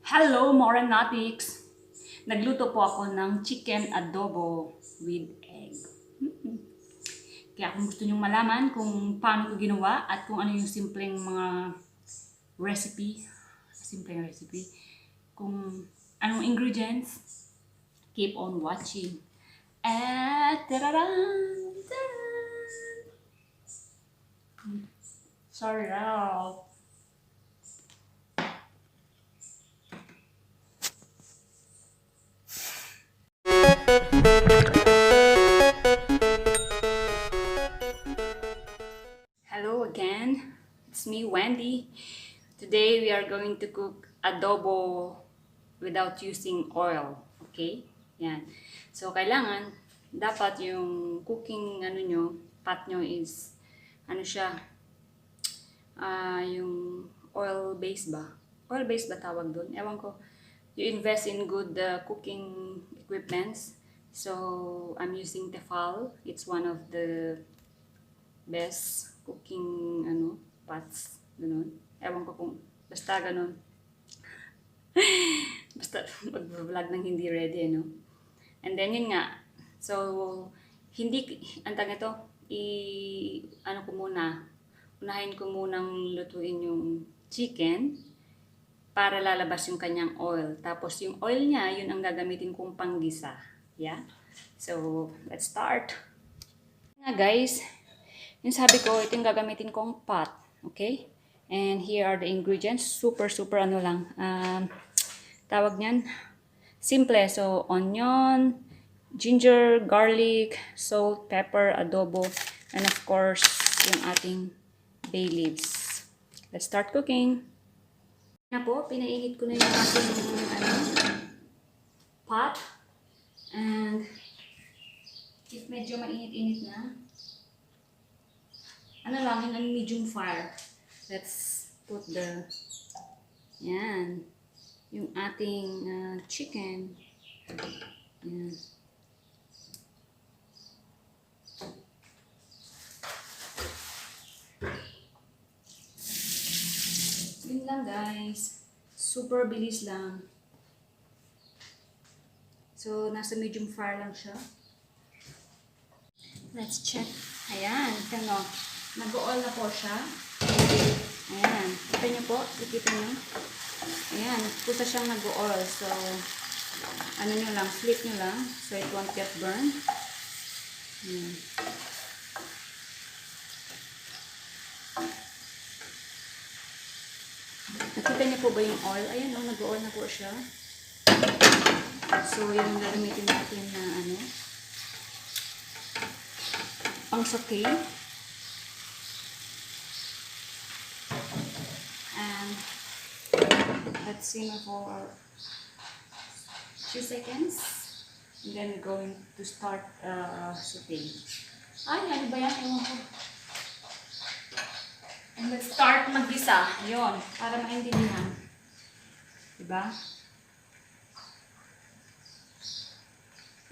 Hello, Moranatics! Nagluto po ako ng chicken adobo with egg. Kaya kung gusto nyong malaman kung paano ko ginawa at kung ano yung simpleng mga recipe, kung anong ingredients, keep on watching. At tararan! Sorry raw. Hello again, it's me Wendy. Today we are going to cook adobo without using oil, okay? Yan. So kailangan dapat yung cooking pot nyo is siya, yung oil base ba? Oil base ba tawag doon? Ewan ko. You invest in good cooking equipments. So I'm using Tefal. It's one of the best cooking pots, ganun. Ewan ko kung basta ganun. Basta mag-vlog ng hindi ready, no? And then yun nga. So hindi antang ito unahin ko munang lutuin yung chicken para lalabas yung kanyang oil. Tapos yung oil niya, yun ang gagamitin kong panggisa. Yeah? So, let's start. Nga guys, yung sabi ko, ito yung gagamitin kong pot. Okay? And here are the ingredients. Super lang. Tawag niyan. Simple. So, onion, ginger, garlic, salt, pepper, adobo, and of course, yung ating bay leaves. Let's start cooking. Na po, pinainit ko na yung ating pot. And if medyo mainit-init na, yung medium fire. Let's put yung ating chicken. Yan. Yun lang guys. Super bilis lang. So, nasa medium fire lang siya. Let's check. Ayan. Nag-o-oil na po siya. Ayan. Kita nyo po. Ikita nyo. Ayan. Pusa siyang nag-o-oil. So, flip nyo lang. So, it won't get burned. Ayan. Nakita niyo po ba yung oil? Ayan o, nag-oil na po siya. So, yung gagamitin natin na pang saute. And let's simmer for a few seconds. And then we're going to start sauteing. Ay, ano ba yan? Ewan ko. And let's start maggisa. Yun, para maintindihan. Diba?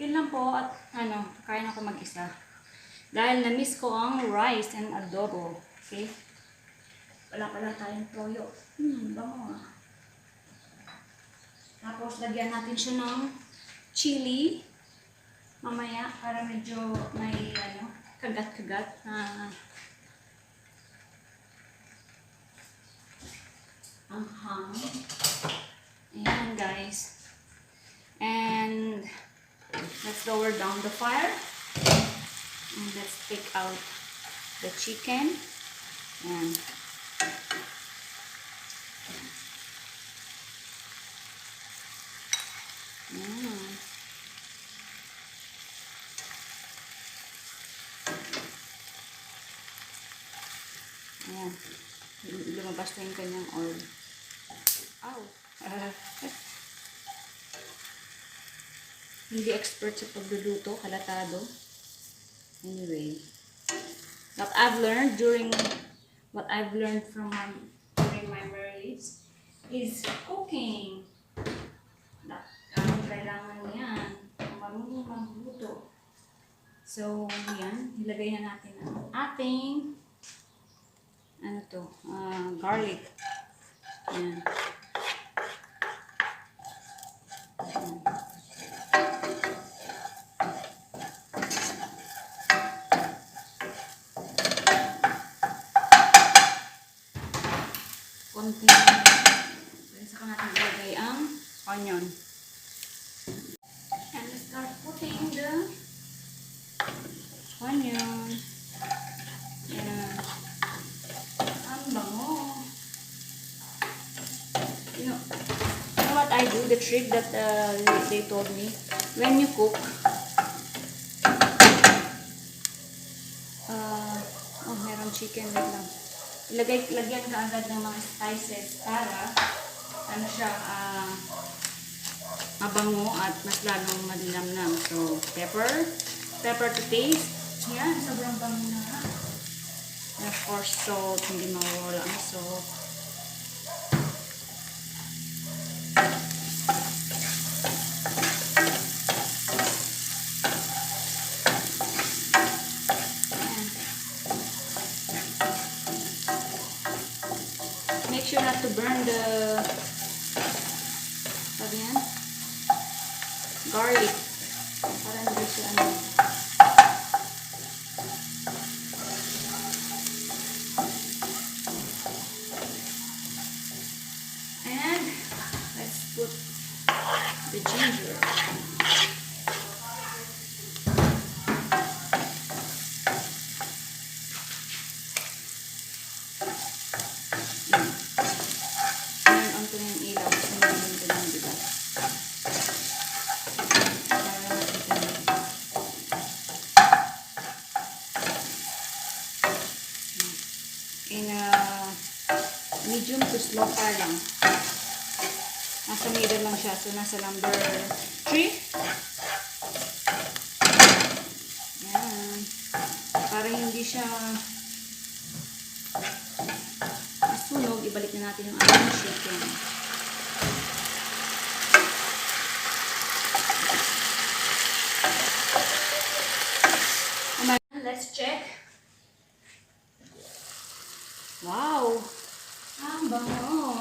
Yun lang po at kaya na ko mag-isa. Dahil na-miss ko ang rice and adobo. Okay? Wala pala tayong toyo. Bango ah. Tapos lagyan natin siya ng chili. Mamaya para medyo may kagat-kagat na anghang. Ayan guys. And let's lower down the fire. And let's take out the chicken. And ayan. Lumabas na yung kanyang oil. Ow! Hindi expert sa pagluluto, halatado. Anyway, what I've learned during my marriage is cooking. Kailangan yan. Marunong magluto. So, yan. Ilagay na natin ang ating garlic. Yan. onion. And let's start putting the onion. Yan. Ang bango. You know what I do? The trick that they told me. When you cook, meron chicken, wait lang. Lagyan ka agad ng mga spices para ano siya, mabango at mas lalong malinamnam. So, pepper to taste. Yan, sobrang bango na. And of course, salt, hindi mawawala ang salt. Make sure not to burn the garlic para hindi siya and let's put the ginger. Medium to slow fire lang. Nasa middle lang siya. So, nasa number 3. Yan. Para hindi siya masunog, ibalik na natin yung ating chicken. Let's check. Wow! Ang bango!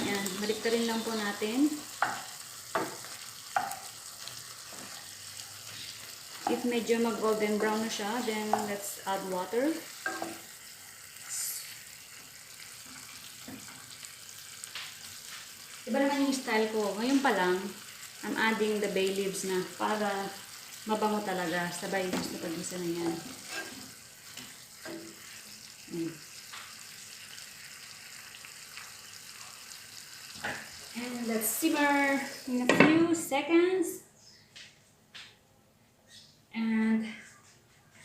Ayan, balik rin lang po natin. If medyo mag-golden brown na siya, then let's add water. Iba naman yung style ko. Ngayon pa lang, I'm adding the bay leaves na para mabango talaga. Sabay gusto pag-isa na yan. And let's simmer in a few seconds. And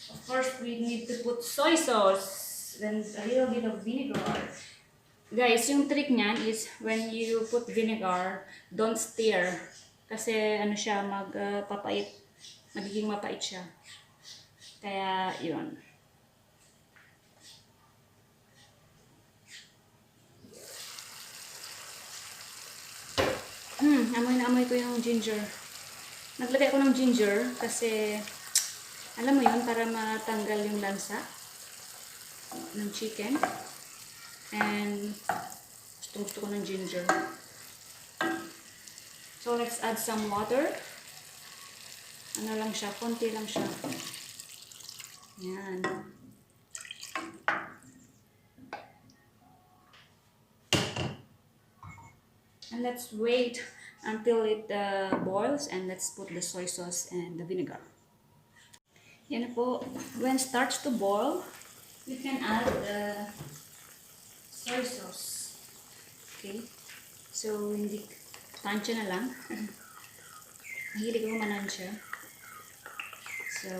of course, we need to put soy sauce, then a little bit of vinegar. Guys, yung trick niyan is when you put vinegar, don't stir. Kasi ano siya, magpapait. Magiging mapait siya. Kaya, yun. Amoy na amoy ko yung ginger. Naglagay ko ng ginger kasi alam mo yun, para matanggal yung lansa ng chicken. And gusto ko ng ginger. So let's add some water. Ano lang siya, konti lang siya. Yan. And let's wait until it boils, and let's put the soy sauce and the vinegar. Yan po. When it starts to boil, you can add the soy sauce. Okay? So, hindi tansya na lang. Mahilig ko manansya. So,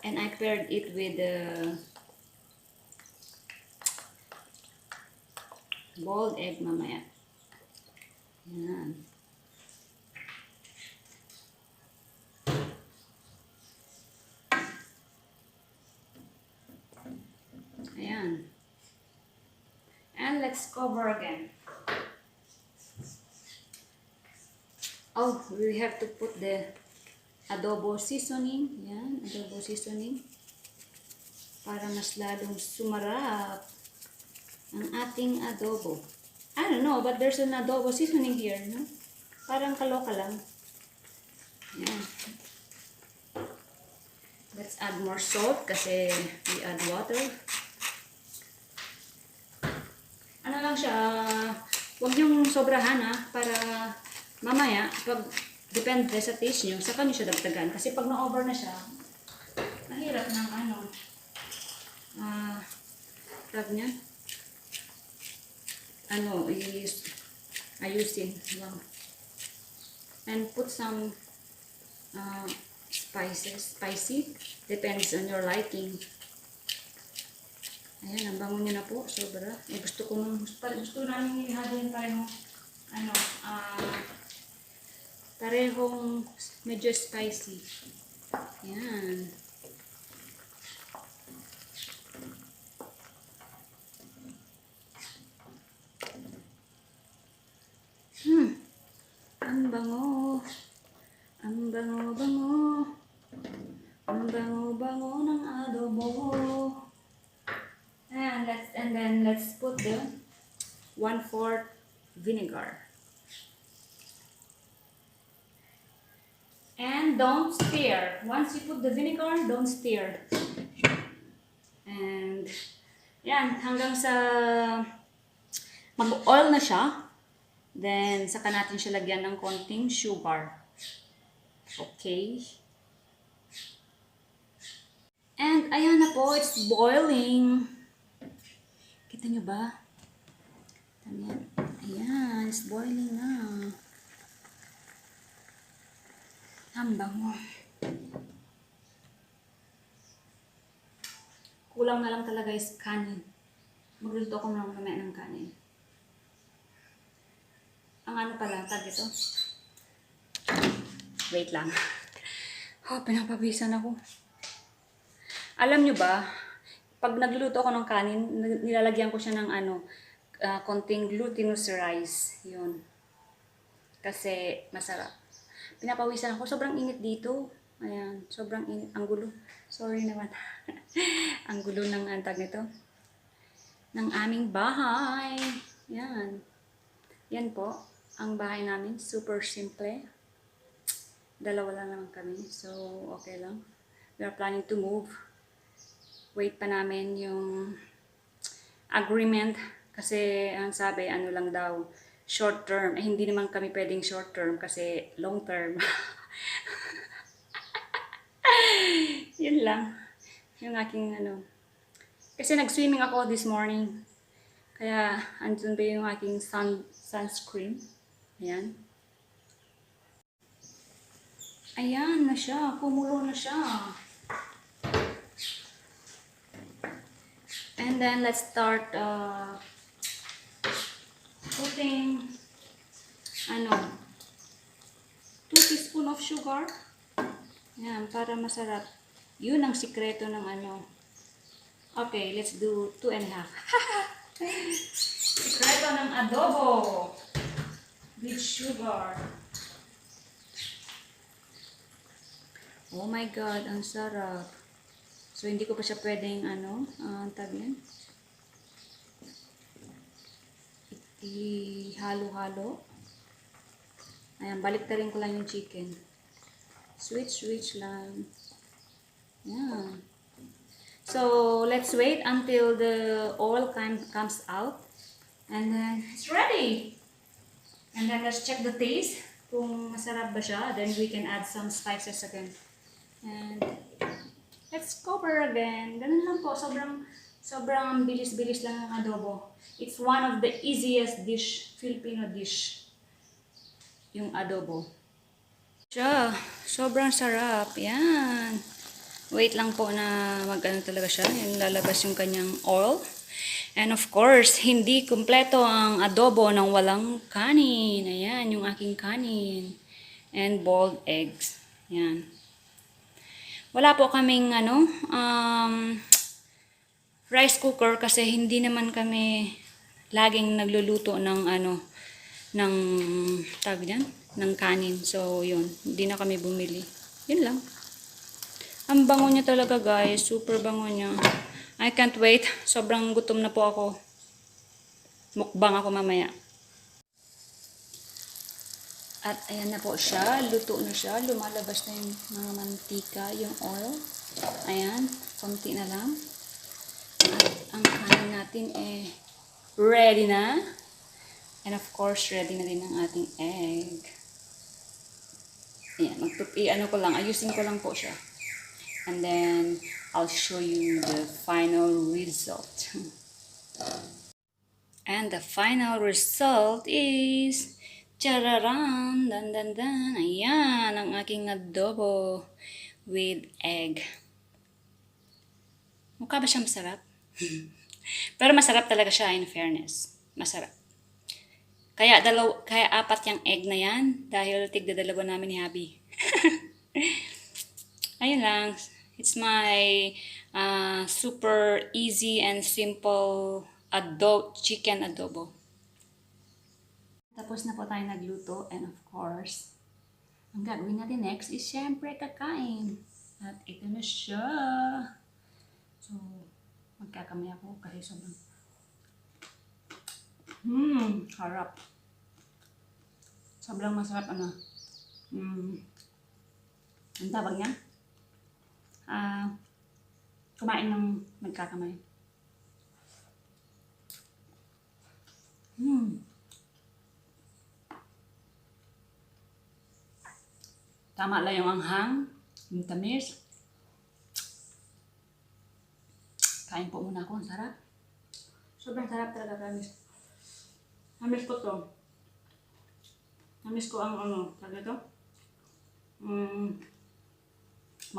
and I paired it with the boiled egg mamaya. Yan. Ayan. And let's cover again. Oh, we have to put the adobo seasoning. Yan, adobo seasoning. Para mas lalong sumarap ang ating adobo. I don't know, but there's an adobo seasoning here, no? Parang kaloka lang. Yan. Let's add more salt kasi we add water. Ano lang siya. Huwag niyong sobrahan para mamaya, pag depende sa taste nyo, saka nyo siya dagdagan. Kasi pag na-over na siya, mahirap ng tag niya. Ayusin. Wow. And put some spicy. Depends on your liking. Ayan, ang bango niya na po. Sobra. Gusto namin ihadin parehong parehong medyo spicy. Ayan. Ang bango. Ang bango-bango. Ang bango-bango ng adobo. And then let's put the 1/4 vinegar. And don't stir. Once you put the vinegar, don't stir. And yan, hanggang sa mag-oil na siya. Then, saka natin siya lagyan ng konting sugar. Okay. And, ayan na po. It's boiling. Kita nyo ba? Ayan. Ayan. It's boiling na. Ang bango. Kulang na lang talaga is kanin. Magluluto ko naman mamaya ng kanin. Ang pala, tag ito. Wait lang. Pinapabisan ako. Alam nyo ba, pag nagluluto ako ng kanin, nilalagyan ko siya ng konting glutinous rice. Yun. Kasi masarap. Pinapawisan ako. Sobrang init dito. Ayan. Sobrang init. Ang gulo. Sorry naman. Ang gulo ng antag nito. Ng aming bahay. Yan. Yan po. Ang bahay namin. Super simple. Dalawa lang naman kami. So, okay lang. We are planning to move. Wait pa namin yung agreement. Kasi, ang sabi, lang daw, short term. Hindi naman kami pwedeng short term kasi long term. Yun lang. Yung aking Kasi nag-swimming ako this morning. Kaya, andun ba yung aking sunscreen. Ayan. Ayan na siya. Kumulo na siya. And then, let's start putting 2 teaspoon of sugar. Yan, para masarap. Yun ang sikreto ng Okay, let's do 2.5. Sikreto ng adobo with sugar. Oh my God, ang sarap. So, hindi ko pa siya pwedeng tag yan. Ihalo-halo. Ayan, baliktarin ko lang yung chicken. Switch lang. Yan. So, let's wait until the oil comes out. And then, it's ready. And then, let's check the taste. Kung masarap ba siya, then we can add some spices again. And, let's cover again. Ganun lang po. Sobrang bilis-bilis lang ang adobo. It's one of the easiest Filipino dish. Yung adobo. Siya. Sobrang sarap. Yan. Wait lang po na talaga siya. Yung lalabas yung kanyang oil. And of course, hindi kumpleto ang adobo nang walang kanin. Ayan, yung aking kanin. And boiled eggs. Yan. Wala po kaming rice cooker kasi hindi naman kami laging nagluluto ng ng kanin. So, yun. Hindi na kami bumili. Yun lang. Ang bango niya talaga, guys. Super bango niya. I can't wait. Sobrang gutom na po ako. Mukbang ako mamaya. At ayan na po siya. Luto na siya. Lumalabas na yung mga mantika, yung oil. Ayan. Konti na lang. At ang kanin natin ready na. And of course, ready na din ang ating egg. Ayan, ano ko lang, ayusin ko lang po siya. And then, I'll show you the final result. And the final result is, chararan, dan dan dan, ayan, ang aking adobo with egg. Mukha ba siya masarap? Pero masarap talaga siya, in fairness. Masarap. Kaya apat yung egg na yan, dahil tigda-dalawa namin ni Habi. Ayun lang. It's my super easy and simple chicken adobo. Tapos na po tayo nagluto, and of course, ang gagawin natin next is syempre kakain. At ito na siya. So, magkakamay ako kasi sobrang harap. Sobrang masarap ang tawag niya? Kumain ng magkakamay. Tama lang yung anghang, yung tamis. Kain po muna ako, ang sarap. Sobrang sarap talaga, promise. Namiss ko to. Namiss ko ang sabi ito?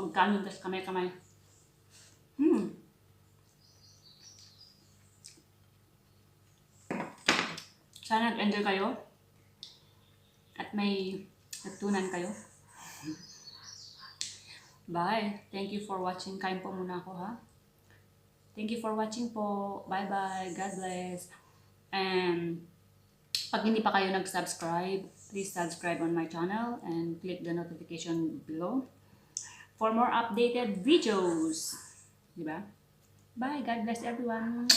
Magkanon, tas kamay-kamay. Sana nag-enjoy kayo. At may natutunan kayo. Bye. Thank you for watching. Kain po muna ako, ha? Thank you for watching po. Bye-bye. God bless. And pag hindi pa kayo nag-subscribe, please subscribe on my channel and click the notification below for more updated videos. Diba? Bye. God bless everyone.